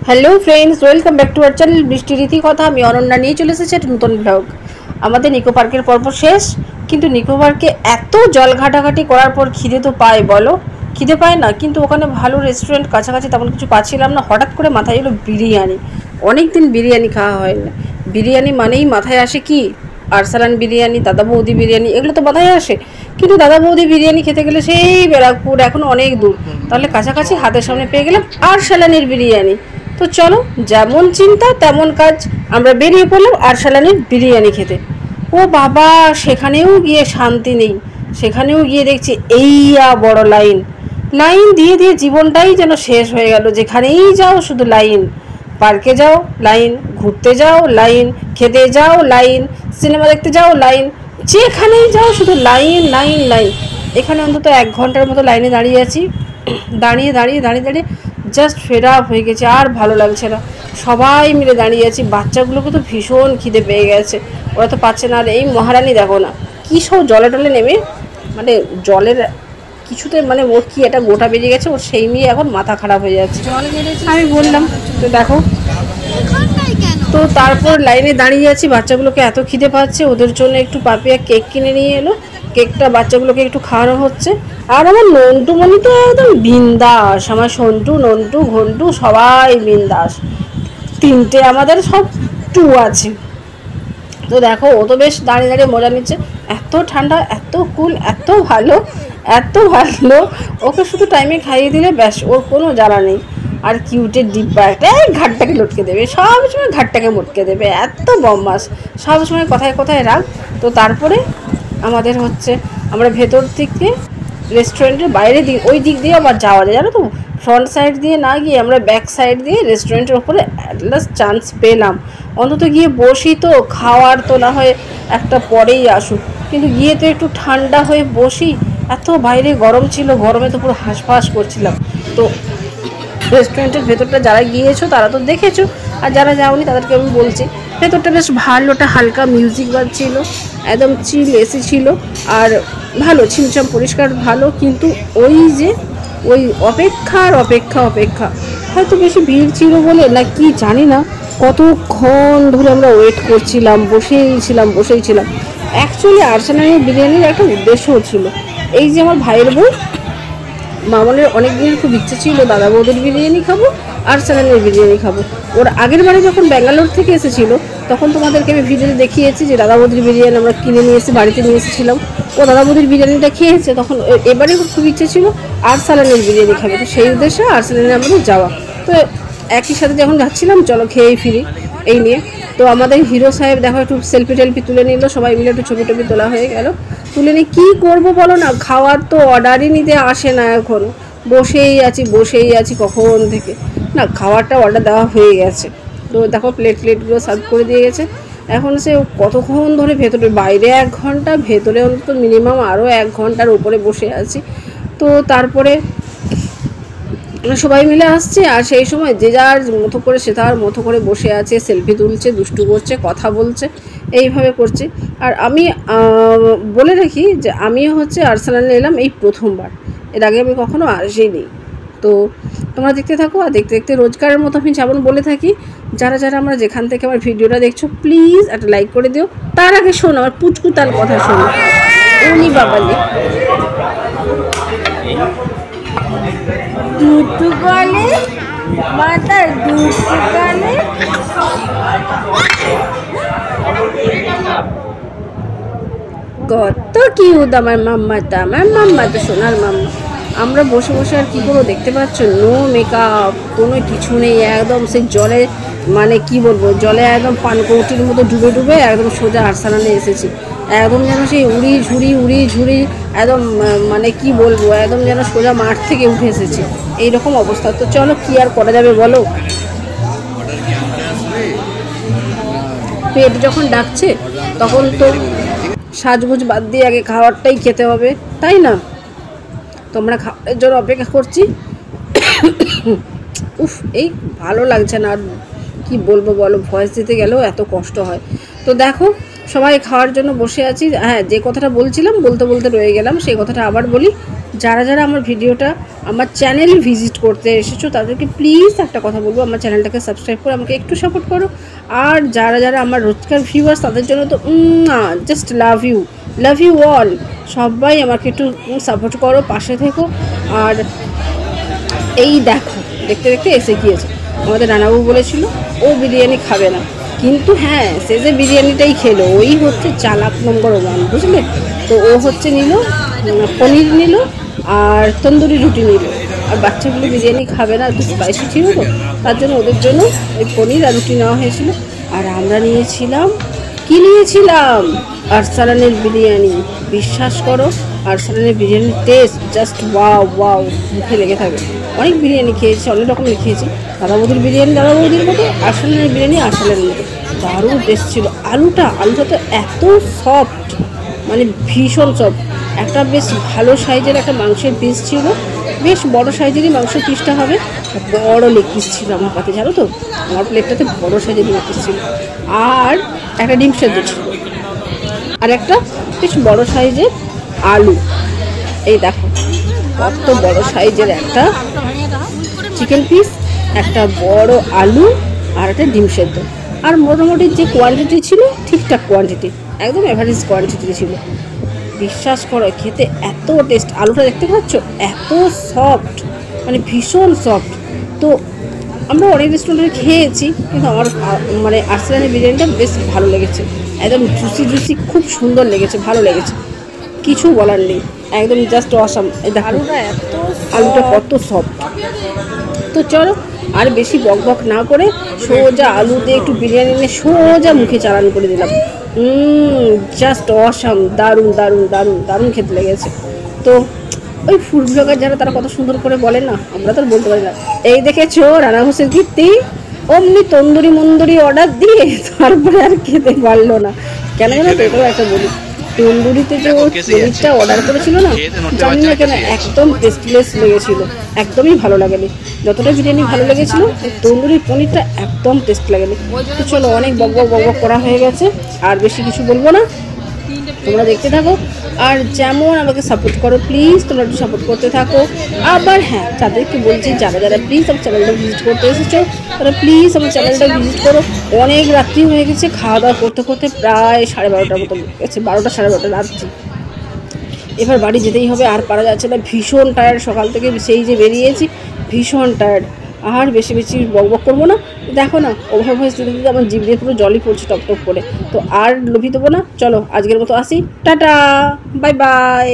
Hello friends, welcome back to our channel বৃষ্টি রীতি কথা। আমি অনন্যা নিয়ে চলে এসেছি একটা নতুন ব্লগ। আমাদের নিকো পার্কের পর্ব শেষ, কিন্তু নিকো পার্কে এত জল ঘাটাঘাটি করার পর খিদে তো পায়, বলো খিদে পায় না? কিন্তু ওখানে ভালো রেস্টুরেন্ট কাছাকাছি তেমন কিছু পাচ্ছিলাম না। হঠাৎ করে মাথায় এলো বিরিয়ানি। অনেক দিন বিরিয়ানি খাওয়া হয় না। বিরিয়ানি মানেই মাথায় আসে কি? আরসালান বিরিয়ানি, দাদা বৌদি বিরিয়ানি, এগুলো তো মাথায় আসে। কিন্তু দাদা বৌদি বিরিয়ানি খেতে গেলে সেই ব্যারাকপুর, এখন অনেক দূর। তাহলে কাছাকাছি হাতের সামনে পেয়ে গেলাম আরসালানের বিরিয়ানি। তো চলো, যেমন চিন্তা তেমন কাজ, আমরা বেরিয়ে পড়লাম আরসালানের বিরিয়ানি খেতে। ও বাবা, সেখানেও গিয়ে শান্তি নেই। সেখানেও গিয়ে দেখছি এইয়া বড় লাইন। লাইন দিয়ে দিয়ে জীবনটাই যেন শেষ হয়ে গেল। যেখানেই যাও শুধু লাইন। পার্কে যাও লাইন, ঘুরতে যাও লাইন, খেতে যাও লাইন, সিনেমা দেখতে যাও লাইন, যেখানেই যাও শুধু লাইন লাইন লাইন। এখানে অন্তত 1 ঘন্টার মতো লাইনে দাঁড়িয়ে আছি। দাঁড়িয়ে দাঁড়িয়ে দাঁড়িয়ে দাঁড়িয়ে জাস্ট ফেড আপ হয়ে গেছে, আর ভালো লাগছে না। সবাই মিলে দাঁড়িয়ে আছি। বাচ্চাগুলোকে তো ভীষণ খিদে পেয়ে গেছে, ওরা তো পাচ্ছে না। আর এই মহারানী দেখো না, কী সব জলে টলে নেমে, মানে জলের কিছুতে, মানে ওর কি একটা গোটা বেরিয়ে গেছে, ওর সেই নিয়ে এখন মাথা খারাপ হয়ে যাচ্ছে। আমি বললাম তো দেখো, তো তারপর লাইনে দাঁড়িয়ে আছি। বাচ্চাগুলোকে এত খিদে পাচ্ছে, ওদের জন্য একটু পাপিয়া কেক কিনে নিয়ে এলো। কেকটা বাচ্চাগুলোকে একটু খাওয়ানো হচ্ছে। আর আমার নন্টুমণি তো একদম বিন্দাস। আমার সন্টু, নন্টু, ঘন্টু সবাই বিন্দাস। 3টে আমাদের সব টু আছে। তো দেখো, ও তো বেশ দাঁড়িয়ে দাঁড়িয়ে মজা নিচ্ছে। এত ঠান্ডা, এত কুল, এত ভালো, এত ভালো। ওকে শুধু টাইমে খাইয়ে দিলে ব্যাস, ওর কোনো জ্বালা নেই। আর কিউটের ডিব্বা একটা, ঘাটটাকে লটকে দেবে, সবসময় ঘাটটাকে মটকে দেবে, এত বম্বাস, সবসময় কথায় কথায় রাখ। তো তারপরে আমাদের হচ্ছে, আমরা ভেতর থেকে রেস্টুরেন্টের বাইরে দিক, ওই দিক দিয়ে আবার যাওয়া যায়, জানো তো। ফ্রন্ট সাইড দিয়ে না গিয়ে আমরা ব্যাক সাইড দিয়ে রেস্টুরেন্টের ওপরে অ্যাট লাস্ট চান্স পেলাম। অন্তত গিয়ে বসি, তো খাওয়ার তো না হয় একটা পরেই আসুক, কিন্তু গিয়ে তো একটু ঠান্ডা হয়ে বসি। এত বাইরে গরম ছিল, গরমে তো পুরো হাঁসফাঁস করছিলাম। তো রেস্টুরেন্টের ভেতরটা যারা গিয়েছো তারা তো দেখেছো, আর যারা যাওনি তাদেরকে আমি বলছি, ভেতরটা বেশ ভালো। ওটা হালকা মিউজিক বাজছিল, একদম চিল এসি ছিল, আর ভালো ছিমছাম পরিষ্কার ভালো। কিন্তু ওই যে ওই অপেক্ষার অপেক্ষা অপেক্ষা, হয়তো বেশি ভিড় ছিল বলে না কি জানি না, কতক্ষণ ধরে আমরা ওয়েট করছিলাম, বসেই ছিলাম। অ্যাকচুয়ালি আরসালানের বিরিয়ানির একটা উদ্দেশ্যও ছিল। এই যে আমার ভাইয়ের বউ মামনের অনেক দিনের খুব ইচ্ছে ছিল দাদা বৌদির বিরিয়ানি খাবো, আরসালানের বিরিয়ানি খাবো। ওর আগের বারে যখন ব্যাঙ্গালোর থেকে এসেছিলো, তখন তোমাদেরকে আমি ভিডিওতে দেখিয়েছি যে দাদা বৌদির বিরিয়ানি আমরা কিনে নিয়ে এসে বাড়িতে নিয়ে এসেছিলাম। ও দাদা বৌদির বিরিয়ানিটা খেয়েছে, তখন এবারে খুব ইচ্ছে ছিল আরসালানের বিরিয়ানি খাবে। তো সেই উদ্দেশ্যে আরসালানে আমাদের যাওয়া। তো একই সাথে যখন যাচ্ছিলাম, চলো খেয়েই ফিরি এই নিয়ে। তো আমাদের হিরো সাহেব দেখো একটু সেলফি টেলফি তুলে নিল, সবাই মিলে একটু ছবি টবি তোলা হয়ে গেল। তুলে নিয়ে কী করবো বলো না, খাওয়ার তো অর্ডারই নিতে আসে না এখন। বসেই আছি কখন থেকে। না, খাওয়ারটা অর্ডার দেওয়া হয়ে গেছে। তো দেখো প্লেটগুলো সার্ভ করে দিয়ে গেছে। এখন সে কতক্ষণ ধরে ভেতরে, বাইরে 1 ঘন্টা, ভেতরে অন্তত মিনিমাম আরও 1 ঘন্টার উপরে বসে আছি। তো তারপরে সবাই মিলে আসছে, আর সেই সময় যে যার মতো করে সে তার মতো করে বসে আছে, সেলফি তুলছে, দুষ্টু করছে, কথা বলছে, এইভাবে করছে। আর আমি বলে রাখি যে আমিও হচ্ছে আরসালানে এলাম এই প্রথমবার, এর আগে আমি কখনো আসিনি। তো তোমরা দেখতে থাকো, আর দেখতে দেখতে রোজকারের মতো আমি যেমন বলে থাকি, যারা যারা আমরা যেখান থেকে আমার ভিডিওটা দেখছো প্লিজ একটা লাইক করে দিও। তার আগে শোনো আমার পুচকুতার কথা, শোনো। উনি বাবালি দুটু গলে মাথার দুটু গলে, কত কিউট আমার মাম্মাটা, আমার মাম্মা তো সোনার মাম্মা। আমরা বসে বসে আর কী করবো, দেখতে পাচ্ছ, নো মেকআপ, কোনো কিছু নেই, একদম সেই জলে, মানে কি বলবো, জলে একদম পানকৌটির মতো ডুবে ডুবে একদম সোজা আরসালানে এসেছি। একদম যেন সেই উড়ি ঝুড়ি একদম, মানে কি বলবো, একদম যেন সোজা মাঠ থেকে উঠে এসেছি, এইরকম অবস্থা। তো চলো, কি আর করা যাবে বলো, পেট যখন ডাকছে তখন তো সাজগুজ বাদ দিয়ে আগে খাবারটাই খেতে হবে, তাই না? তোমরা খাবারের জন্য অপেক্ষা করছি। উফ, এই ভালো লাগছে না, আর কি বলবো বলো, ভয়েস দিতে গেলেও এত কষ্ট হয়। তো দেখো, সবাই খাওয়ার জন্য বসে আছি। হ্যাঁ, যে কথাটা বলছিলাম, বলতে বলতে রয়ে গেলাম, সেই কথাটা আবার বলি। যারা যারা আমার ভিডিওটা আমার চ্যানেলে ভিজিট করতে এসেছো তাদেরকে প্লিজ একটা কথা বলবো, আমার চ্যানেলটাকে সাবস্ক্রাইব করে আমাকে একটু সাপোর্ট করো। আর যারা যারা আমার রোজকার ভিউয়ার্স তাদের জন্য তো জাস্ট লাভ ইউ অল। সবাই আমাকে একটু সাপোর্ট করো, পাশে থেকো। আর এই দেখো দেখতে দেখতে এসে গিয়েছে। আমাদের রানাবাবু বলেছিল ও বিরিয়ানি খাবে না, কিন্তু হ্যাঁ সে যে বিরিয়ানিটাই খেলো, ওই হচ্ছে চালাক নম্বর 1, বুঝলে? তো ও হচ্ছে নিল পনির নিল আর তন্দুরি রুটি নিল। আর বাচ্চাগুলো বিরিয়ানি খাবে না, একটু স্পাইসি ছিল তো, তার জন্য ওদের জন্য ওই পনির আর রুটি নেওয়া হয়েছিল। আর আমরা নিয়েছিলাম আরসালানের বিরিয়ানি। বিশ্বাস করো আরসালানের বিরিয়ানির টেস্ট জাস্ট ওয়াও, মুখে লেগে থাকবে। অনেক বিরিয়ানি খেয়েছি, অনেক রকমের খেয়েছি। দাদা বৌদির বিরিয়ানি দাদা বৌদির মতো, আরসালানের বিরিয়ানি আরসালানের মতো, দারুণ টেস্ট ছিল। আলুটা তো এত সফট, মানে ভীষণ সফট। একটা বেশ ভালো সাইজের একটা মাংসের পিস ছিল, বেশ বড় সাইজেরই মাংসের পিসটা হবে। বড় লেগ পিস ছিল আমার পাতে, জানো তো, আমার প্লেটটাতে বড় সাইজের লেগ পিস ছিল। আর একটা ডিম সেদ্ধ ছিল, আর একটা বেশ বড় সাইজের আলু। এই দেখো কত বড় সাইজের একটা চিকেন পিস, একটা বড় আলু, আর একটা ডিম সেদ্ধ। আর মোটামুটি যে কোয়ান্টিটি ছিল ঠিকঠাক কোয়ান্টিটি, একদম অ্যাভারেজ কোয়ান্টিটি ছিল। বিশ্বাস করো খেতে এত টেস্ট। আলুটা দেখতে পাচ্ছ এত সফট, মানে ভীষণ সফট। তো আমরা অনেক রেস্টুরেন্টে খেয়েছি, কিন্তু আমার মানে আরসালানের বিরিয়ানিটা বেশ ভালো লেগেছে। একদম জুসি খুব সুন্দর লেগেছে, ভালো লেগেছে, কিছু বলার নেই, একদম জাস্ট অসাম। আলুটা কত সফট। তো চলো আর বেশি বক না করে সোজা আলু দিয়ে একটু বিরিয়ানি নিয়ে সোজা মুখে চালান করে দিলাম। জাস্ট অসাম, দারুণ খেতে লেগেছে। তো ওই ফুড ব্লগার যারা তারা কত সুন্দর করে বলে না, আমরা তো বলতে পারি না। এই দেখেছো রানা হোসেন কীর্তি অমনি তন্দুরি মন্দুরি অর্ডার দিয়ে তারপরে আর খেতে পারলো না। কেন জানো তো, এটাও একটা বলি, তন্দুরিতে যে ও পনিরটা অর্ডার করেছিল না, জানি না কেন একদম টেস্টলেস লেগেছিল, একদমই ভালো লাগেনি। যতটা বিরিয়ানি ভালো লেগেছিল, তন্দুরির পনিরটা একদম টেস্ট লাগেনি। তো চলো অনেক বক করা হয়ে গেছে, আর বেশি কিছু বলবো না, তোমরা দেখতে থাকো। আর যেমন আমাকে সাপোর্ট করো প্লিজ তোমরা একটু সাপোর্ট করতে থাকো। আবার হ্যাঁ, তাদেরকে বলছি যারা যারা প্লিজ আমার চ্যানেলটা ভিজিট করতে এসেছো তারা প্লিজ আমার চ্যানেলটা ভিজিট করো। অনেক রাত্রি হয়ে গেছে, খাওয়া দাওয়া করতে প্রায় 12:30 মতো গেছে, 12টা 12:30 রাত্রি। এবার বাড়ি যেতেই হবে, আর পারা যাচ্ছে না, ভীষণ টায়ার্ড। সকাল থেকে সেই যে বেরিয়েছি, ভীষণ টায়ার্ড। আর বেশি বক করবো না। দেখো না ওভার ভয়েস দিতে দিতে আমার জিভ দিয়ে পুরো জলই পড়ছে টপ করে। তো আর লোভি দেবো না, চলো আজকের মতো আসি, টাটা, বাই বাই।